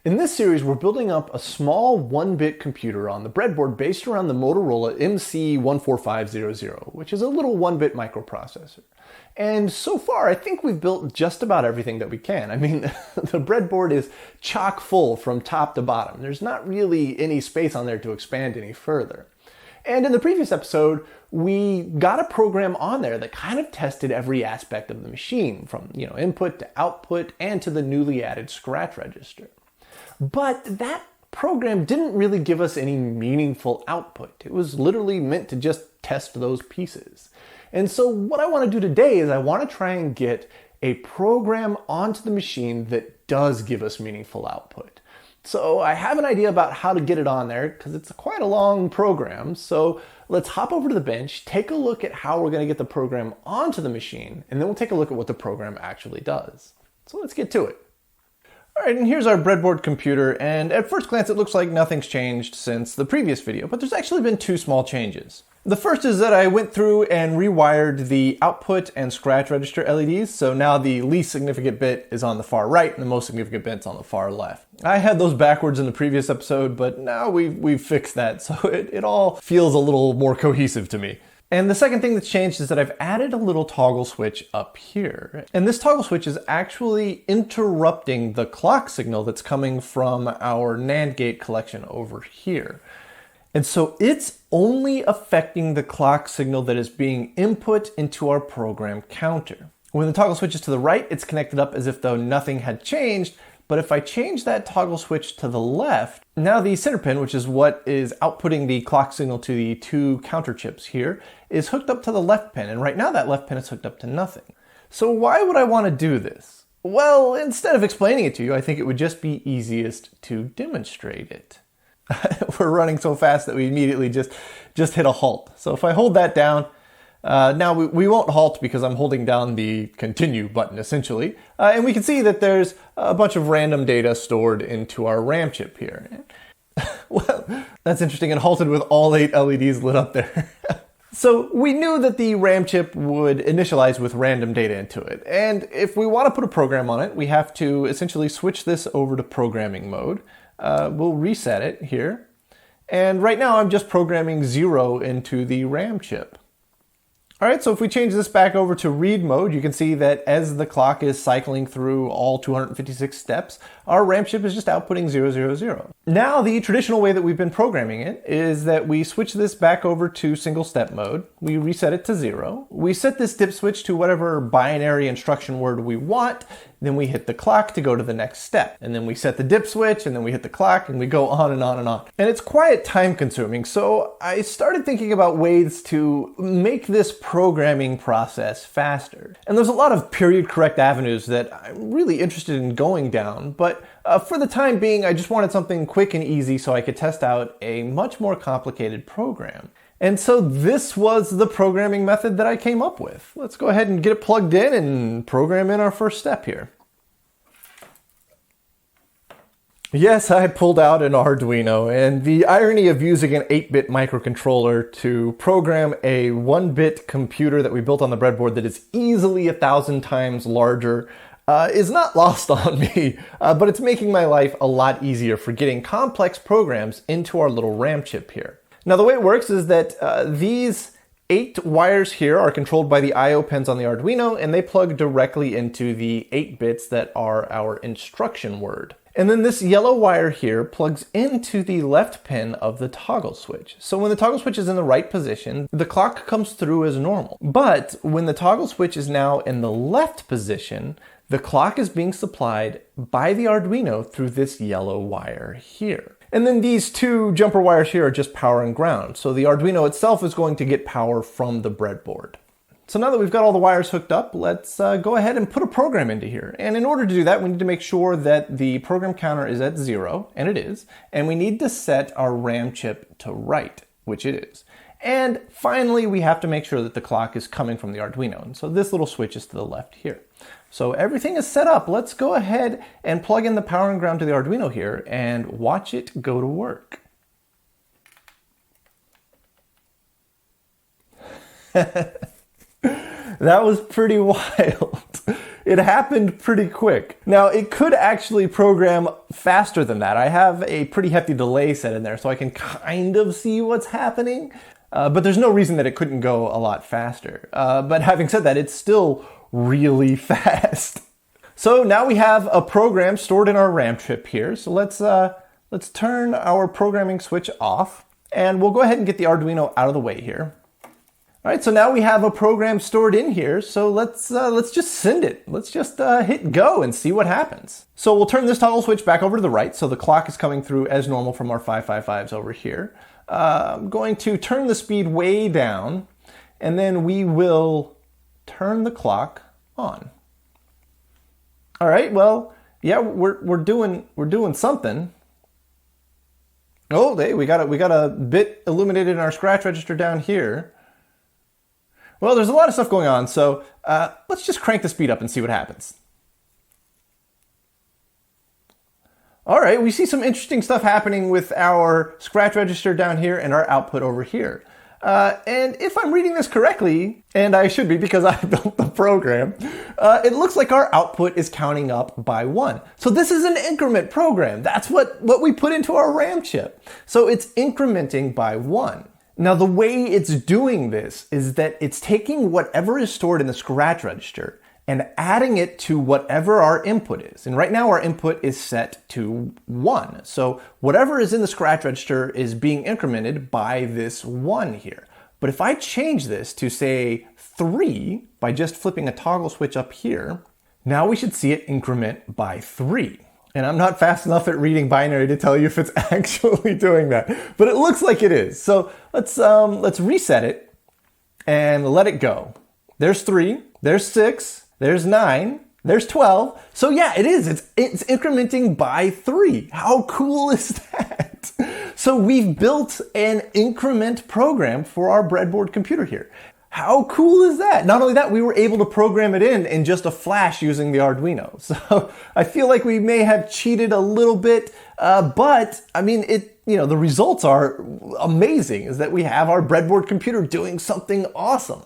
In this series, we're building up a small 1-bit computer on the breadboard based around the Motorola MC14500, which is a little 1-bit microprocessor. And so far, I think we've built just about everything that we can. I mean, the breadboard is chock full from top to bottom. There's not really any space on there to expand any further. And in the previous episode, we got a program on there that kind of tested every aspect of the machine, from input to output and to the newly added scratch register. But that program didn't really give us any meaningful output. It was literally meant to just test those pieces. And so what I want to do today is I want to try and get a program onto the machine that does give us meaningful output. So I have an idea about how to get it on there because it's quite a long program. So let's hop over to the bench, take a look at how we're going to get the program onto the machine, and then we'll take a look at what the program actually does. So let's get to it. All right, and here's our breadboard computer, and at first glance it looks like nothing's changed since the previous video, but there's actually been two small changes. The first is that I went through and rewired the output and scratch register LEDs, so now the least significant bit is on the far right and the most significant bit's on the far left. I had those backwards in the previous episode, but now we've fixed that, so it all feels a little more cohesive to me. And the second thing that's changed is that I've added a little toggle switch up here. And this toggle switch is actually interrupting the clock signal that's coming from our NAND gate collection over here. And so it's only affecting the clock signal that is being input into our program counter. When the toggle switch is to the right, it's connected up as if though nothing had changed. But if I change that toggle switch to the left, now the center pin, which is what is outputting the clock signal to the two counter chips here, is hooked up to the left pin. And right now that left pin is hooked up to nothing. So why would I want to do this? Well, instead of explaining it to you, I think it would just be easiest to demonstrate it. We're running so fast that we immediately just hit a halt. So if I hold that down, now we won't halt because I'm holding down the continue button essentially. And we can see that there's a bunch of random data stored into our RAM chip here. Well, that's interesting. It halted with all 8 LEDs lit up there. So we knew that the RAM chip would initialize with random data into it. And if we want to put a program on it, we have to essentially switch this over to programming mode. We'll reset it here. And right now I'm just programming 0 into the RAM chip. All right, so if we change this back over to read mode, you can see that as the clock is cycling through all 256 steps, our RAM chip is just outputting 000. Now, the traditional way that we've been programming it is that we switch this back over to single step mode. We reset it to 0. We set this dip switch to whatever binary instruction word we want. Then we hit the clock to go to the next step. And then we set the dip switch, and then we hit the clock, and we go on and on and on. And it's quite time consuming, so I started thinking about ways to make this programming process faster. And there's a lot of period correct avenues that I'm really interested in going down, but for the time being, I just wanted something quick and easy so I could test out a much more complicated program. And so this was the programming method that I came up with. Let's go ahead and get it plugged in and program in our first step here. Yes, I pulled out an Arduino, and the irony of using an 8-bit microcontroller to program a 1-bit computer that we built on the breadboard that is easily 1,000 times larger is not lost on me, but it's making my life a lot easier for getting complex programs into our little RAM chip here. Now, the way it works is that these 8 wires here are controlled by the I/O pins on the Arduino, and they plug directly into the 8 bits that are our instruction word. And then this yellow wire here plugs into the left pin of the toggle switch. So when the toggle switch is in the right position, the clock comes through as normal. But when the toggle switch is now in the left position, the clock is being supplied by the Arduino through this yellow wire here. And then these 2 jumper wires here are just power and ground. So the Arduino itself is going to get power from the breadboard. So now that we've got all the wires hooked up, let's go ahead and put a program into here. And in order to do that, we need to make sure that the program counter is at 0, and it is. And we need to set our RAM chip to write, which it is. And finally, we have to make sure that the clock is coming from the Arduino. And so this little switch is to the left here. So everything is set up. Let's go ahead and plug in the power and ground to the Arduino here and watch it go to work. That was pretty wild. it happened pretty quick. Now, it could actually program faster than that. I have a pretty hefty delay set in there, so I can kind of see what's happening. But there's no reason that it couldn't go a lot faster. But having said that, it's still really fast. So now we have a program stored in our RAM chip here. So let's turn our programming switch off, and we'll go ahead and get the Arduino out of the way here. All right, so now we have a program stored in here. So let's just send it. Let's just hit go and see what happens. So we'll turn this toggle switch back over to the right. So the clock is coming through as normal from our 555s over here. I'm going to turn the speed way down, and then we will turn the clock on. All right, well, yeah, we're doing something. Oh, we got a bit illuminated in our scratch register down here. Well, there's a lot of stuff going on, so let's just crank the speed up and see what happens. All right, we see some interesting stuff happening with our scratch register down here and our output over here. And if I'm reading this correctly, and I should be because I built the program, it looks like our output is counting up by 1. So this is an increment program. That's what we put into our RAM chip. So it's incrementing by 1. Now the way it's doing this is that it's taking whatever is stored in the scratch register and adding it to whatever our input is. And right now our input is set to 1. So whatever is in the scratch register is being incremented by this 1 here. But if I change this to say 3 by just flipping a toggle switch up here, now we should see it increment by 3. And I'm not fast enough at reading binary to tell you if it's actually doing that, but it looks like it is. So let's reset it and let it go. There's 3, there's 6, there's 9, there's 12. So yeah, it is. It's incrementing by 3. How cool is that? So we've built an increment program for our breadboard computer here. How cool is that? Not only that, we were able to program it in just a flash using the Arduino. So I feel like we may have cheated a little bit, but I mean, the results are amazing, is that we have our breadboard computer doing something awesome.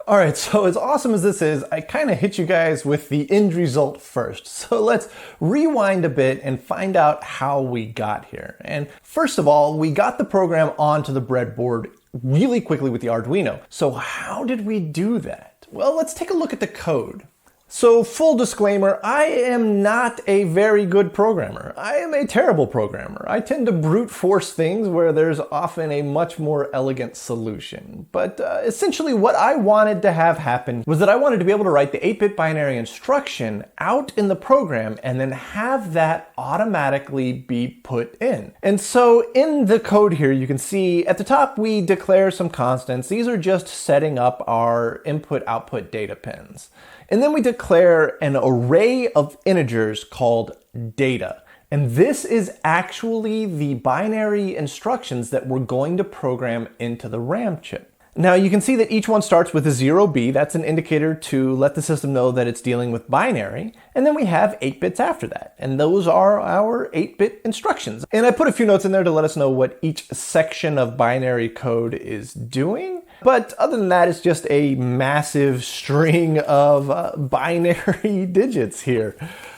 All right, so as awesome as this is, I kind of hit you guys with the end result first. So let's rewind a bit and find out how we got here. And first of all, we got the program onto the breadboard really quickly with the Arduino. So how did we do that? Well, let's take a look at the code. So full disclaimer, I am not a very good programmer. I am a terrible programmer. I tend to brute force things where there's often a much more elegant solution. But essentially what I wanted to have happen was that I wanted to be able to write the 8-bit binary instruction out in the program and then have that automatically be put in. And so in the code here, you can see at the top we declare some constants. These are just setting up our input-output data pins. And then we declare an array of integers called data. And this is actually the binary instructions that we're going to program into the RAM chip. Now you can see that each one starts with a 0B. That's an indicator to let the system know that it's dealing with binary. And then we have 8 bits after that. And those are our 8-bit instructions. And I put a few notes in there to let us know what each section of binary code is doing. But other than that, it's just a massive string of binary digits here.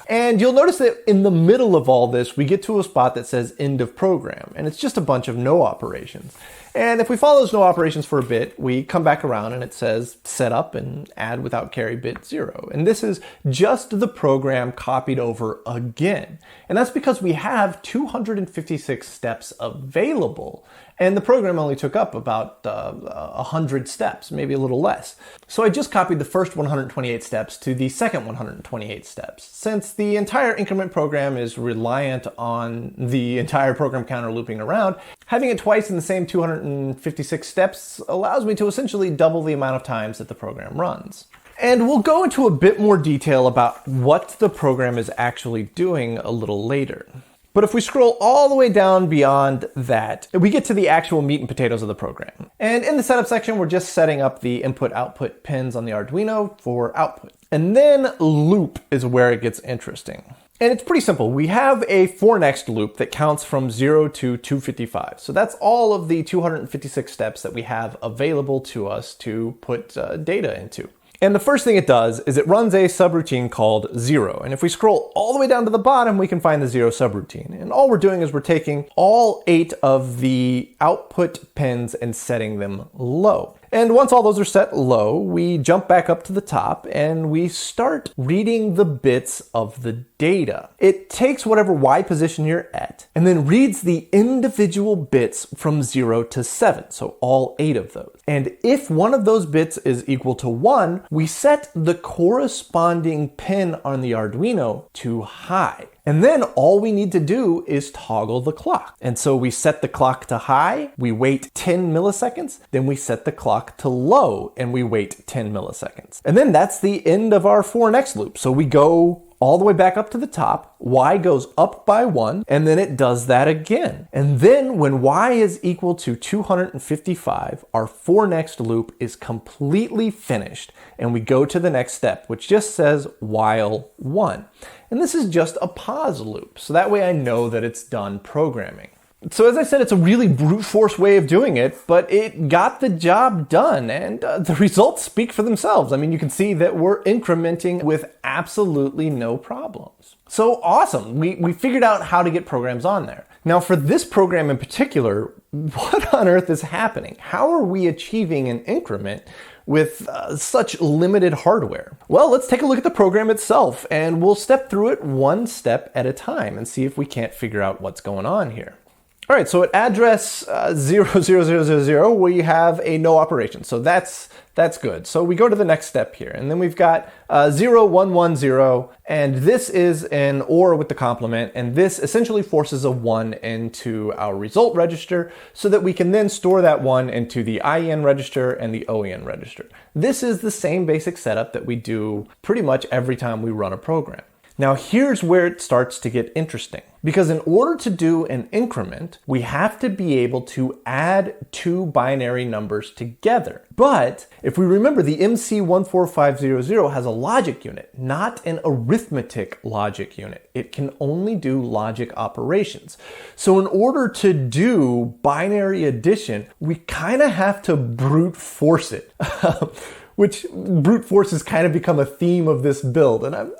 And you'll notice that in the middle of all this, we get to a spot that says end of program. And it's just a bunch of no operations. And if we follow those no operations for a bit, we come back around and it says set up and add without carry bit 0. And this is just the program copied over again. And that's because we have 256 steps available. And the program only took up about 100 steps, maybe a little less. So I just copied the first 128 steps to the second 128 steps. Since the entire increment program is reliant on the entire program counter looping around, having it twice in the same 256 steps allows me to essentially double the amount of times that the program runs. And we'll go into a bit more detail about what the program is actually doing a little later. But if we scroll all the way down beyond that, we get to the actual meat and potatoes of the program. And in the setup section, we're just setting up the input-output pins on the Arduino for output. And then loop is where it gets interesting. And it's pretty simple. We have a for next loop that counts from 0 to 255. So that's all of the 256 steps that we have available to us to put data into. And the first thing it does is it runs a subroutine called 0. And if we scroll all the way down to the bottom, we can find the 0 subroutine. And all we're doing is we're taking all 8 of the output pins and setting them low. And once all those are set low, we jump back up to the top and we start reading the bits of the data. It takes whatever Y position you're at and then reads the individual bits from 0 to 7, so all 8 of those. And if one of those bits is equal to 1, we set the corresponding pin on the Arduino to high. And then all we need to do is toggle the clock. And so we set the clock to high, we wait 10 milliseconds, then we set the clock to low and we wait 10 milliseconds. And then that's the end of our for next loop. So we go all the way back up to the top, Y goes up by 1, and then it does that again. And then when Y is equal to 255, our for next loop is completely finished, and we go to the next step, which just says while 1. And this is just a pause loop, so that way I know that it's done programming. So as I said, it's a really brute force way of doing it, but it got the job done, and the results speak for themselves. I mean, you can see that we're incrementing with absolutely no problems. So awesome, we figured out how to get programs on there. Now for this program in particular, what on earth is happening? How are we achieving an increment with such limited hardware? Well, let's take a look at the program itself, and we'll step through it one step at a time and see if we can't figure out what's going on here. All right, so at address 00000, we have a no operation. So that's good. So we go to the next step here, and then we've got 0110, and this is an OR with the complement, and this essentially forces a 1 into our result register so that we can then store that 1 into the IEN register and the OEN register. This is the same basic setup that we do pretty much every time we run a program. Now here's where it starts to get interesting, because in order to do an increment, we have to be able to add 2 binary numbers together. But if we remember, the MC14500 has a logic unit, not an arithmetic logic unit. It can only do logic operations. So in order to do binary addition, we kind of have to brute force it, which brute force has kind of become a theme of this build, and I'm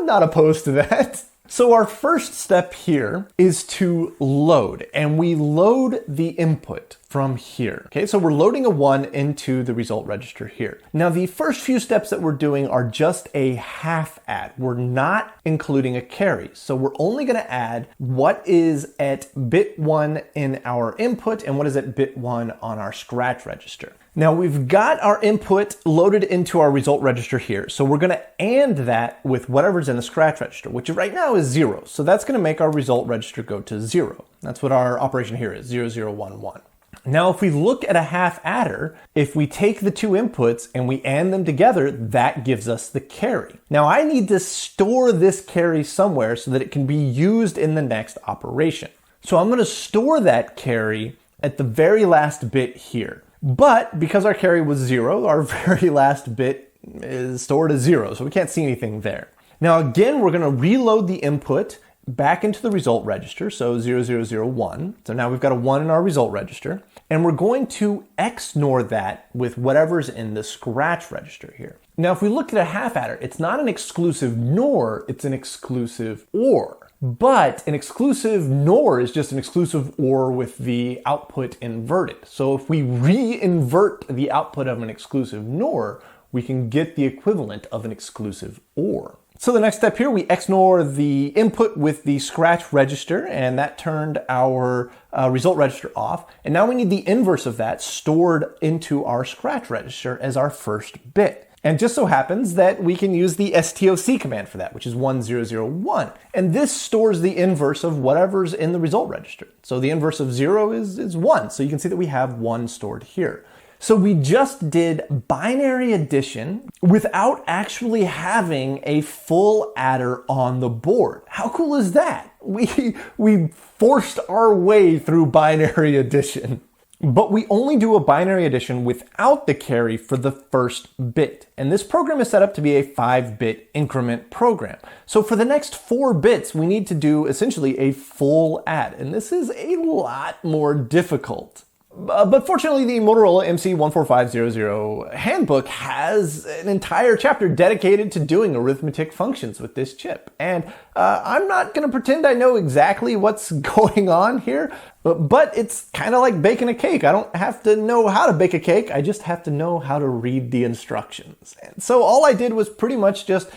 not opposed to that. So our first step here is to load, and we load the input from here. Okay, so we're loading a 1 into the result register here. Now the first few steps that we're doing are just a half add. We're not including a carry. So we're only gonna add what is at bit 1 in our input and what is at bit 1 on our scratch register. Now we've got our input loaded into our result register here. So we're gonna AND that with whatever's in the scratch register, which right now is 0. So that's gonna make our result register go to 0. That's what our operation here is, 0011. Now if we look at a half adder, if we take the 2 inputs and we AND them together, that gives us the carry. Now I need to store this carry somewhere so that it can be used in the next operation. So I'm gonna store that carry at the very last bit here. But because our carry was 0, our very last bit is stored as 0, so we can't see anything there. Now again, we're gonna reload the input back into the result register, so 0001. So now we've got a 1 in our result register, and we're going to XNOR that with whatever's in the scratch register here. Now if we look at a half adder, it's not an exclusive NOR, it's an exclusive OR. But an exclusive NOR is just an exclusive OR with the output inverted. So if we re-invert the output of an exclusive NOR, we can get the equivalent of an exclusive OR. So the next step here, we XNOR the input with the scratch register, and that turned our result register off. And now we need the inverse of that stored into our scratch register as our first bit. And just so happens that we can use the STOC command for that, which is 1001. And this stores the inverse of whatever's in the result register. So the inverse of 0 is 1. So you can see that we have 1 stored here. So we just did binary addition without actually having a full adder on the board. How cool is that? We forced our way through binary addition. But we only do a binary addition without the carry for the first bit. And this program is set up to be a 5-bit increment program. So for the next 4 bits, we need to do essentially a full add. And this is a lot more difficult. But fortunately, the Motorola MC14500 handbook has an entire chapter dedicated to doing arithmetic functions with this chip. And I'm not going to pretend I know exactly what's going on here, but it's kind of like baking a cake. I don't have to know how to bake a cake. I just have to know how to read the instructions. And so all I did was pretty much just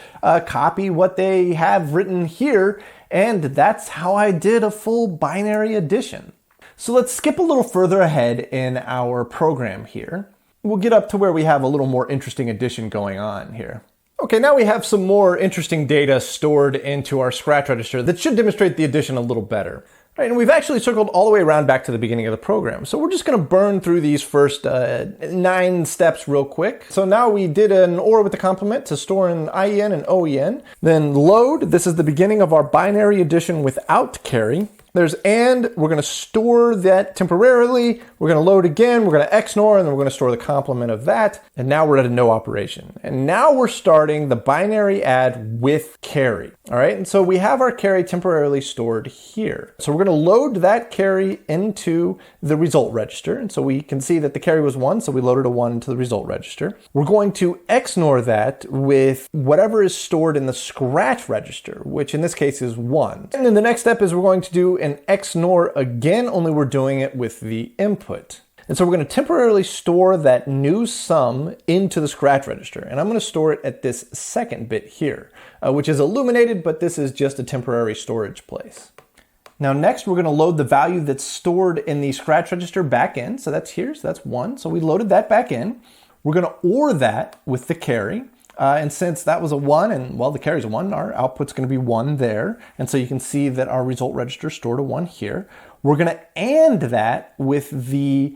copy what they have written here, and that's how I did a full binary addition. So let's skip a little further ahead in our program here. We'll get up to where we have a little more interesting addition going on here. Okay, now we have some more interesting data stored into our scratch register that should demonstrate the addition a little better. All right, and we've actually circled all the way around back to the beginning of the program. So we're just going to burn through these first 9 steps real quick. So now we did an OR with the complement to store an IEN and OEN. Then load, this is the beginning of our binary addition without carry. There's AND, we're going to store that temporarily, we're going to load again, we're going to XNOR, and then we're going to store the complement of that, and now we're at a no operation. And now we're starting the binary add with carry, all right? And so we have our carry temporarily stored here. So we're going to load that carry into the result register, and so we can see that the carry was 1, so we loaded a 1 into the result register. We're going to XNOR that with whatever is stored in the scratch register, which in this case is 1. And then the next step is we're going to do an XNOR again, only we're doing it with the input. And so we're going to temporarily store that new sum into the scratch register. And I'm going to store it at this second bit here, which is illuminated, but this is just a temporary storage place. Now next, we're going to load the value that's stored in the scratch register back in. So that's here, so that's 1. So we loaded that back in. We're going to OR that with the carry. And since that was a 1 and, well, the carry's a 1, our output's going to be 1 there. And so you can see that our result register stored a 1 here. We're going to AND that with the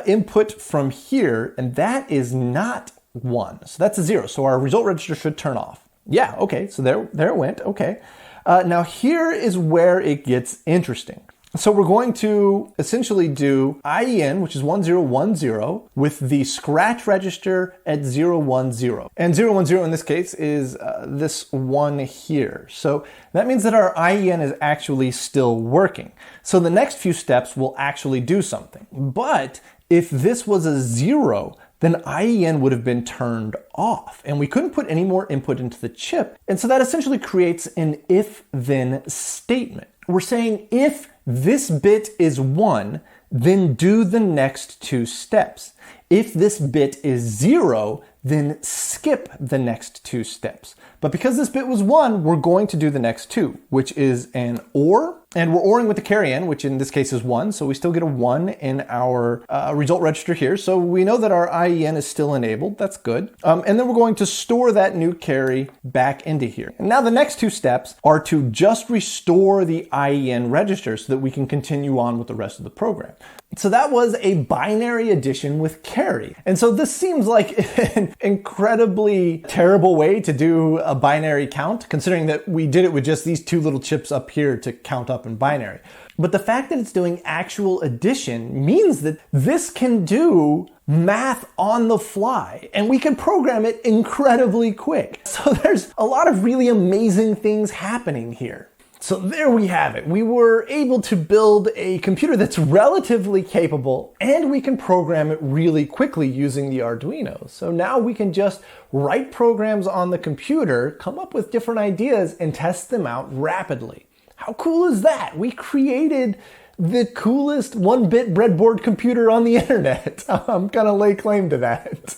input from here, and that is not 1. So that's a 0. So our result register should turn off. Yeah, okay, so there it went. Okay. Now here is where it gets interesting. So we're going to essentially do IEN, which is 1010, with the scratch register at 010. And 010 in this case is this 1 here. So that means that our IEN is actually still working. So the next few steps will actually do something. But if this was a 0, then IEN would have been turned off, and we couldn't put any more input into the chip. And so that essentially creates an if-then statement. We're saying if this bit is 1, then do the next 2 steps. If this bit is 0, then skip the next 2 steps. But because this bit was 1, we're going to do the next 2, which is an OR, and we're ORing with the carry in, which in this case is 1, so we still get a 1 in our result register here. So we know that our IEN is still enabled. That's good. And then we're going to store that new carry back into here. And now the next 2 steps are to just restore the IEN register so that we can continue on with the rest of the program. So that was a binary addition with carry. And so this seems like an incredibly terrible way to do a binary count, considering that we did it with just these 2 little chips up here to count up in binary. But the fact that it's doing actual addition means that this can do math on the fly, and we can program it incredibly quick. So there's a lot of really amazing things happening here. So there we have it. We were able to build a computer that's relatively capable, and we can program it really quickly using the Arduino. So now we can just write programs on the computer, come up with different ideas, and test them out rapidly. How cool is that? We created the coolest 1-bit breadboard computer on the internet. I'm gonna lay claim to that.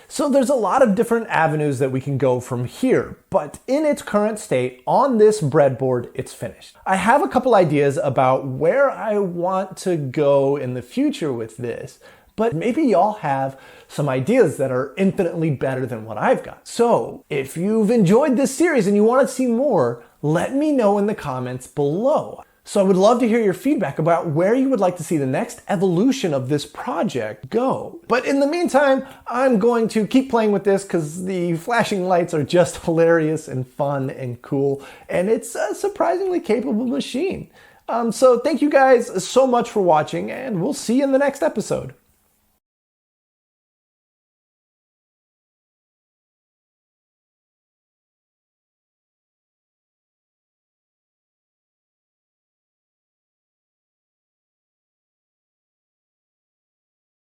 So there's a lot of different avenues that we can go from here, but in its current state, on this breadboard, it's finished. I have a couple ideas about where I want to go in the future with this, but maybe y'all have some ideas that are infinitely better than what I've got. So if you've enjoyed this series and you want to see more, let me know in the comments below. So I would love to hear your feedback about where you would like to see the next evolution of this project go. But in the meantime, I'm going to keep playing with this because the flashing lights are just hilarious and fun and cool, and it's a surprisingly capable machine. So thank you guys so much for watching, and we'll see you in the next episode.